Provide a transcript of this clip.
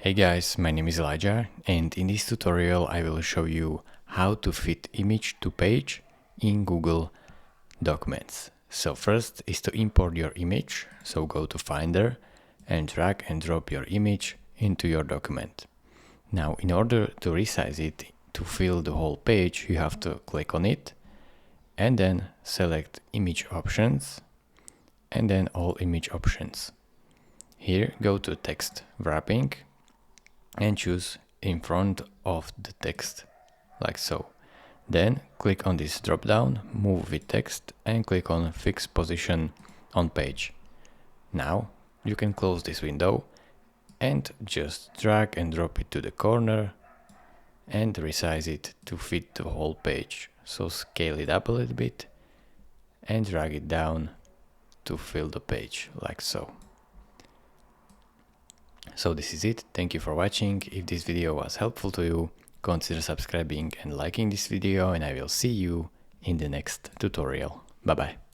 Hey guys, my name is Elijah, and in this tutorial I will show you how to fit image to page in Google Documents. So first is to import your image, so go to Finder and drag and drop your image into your document. Now in order to resize it to fill the whole page, you have to click on it and then select Image Options and then All Image Options. Here go to Text Wrapping and choose in front of the text, like so. Then click on this drop down, move with text and click on Fix Position on Page. Now you can close this window and just drag and drop it to the corner and resize it to fit the whole page. So scale it up a little bit and drag it down to fill the page, like so. So this is it. Thank you for watching. If this video was helpful to you, consider subscribing and liking this video, and I will see you in the next tutorial. Bye bye.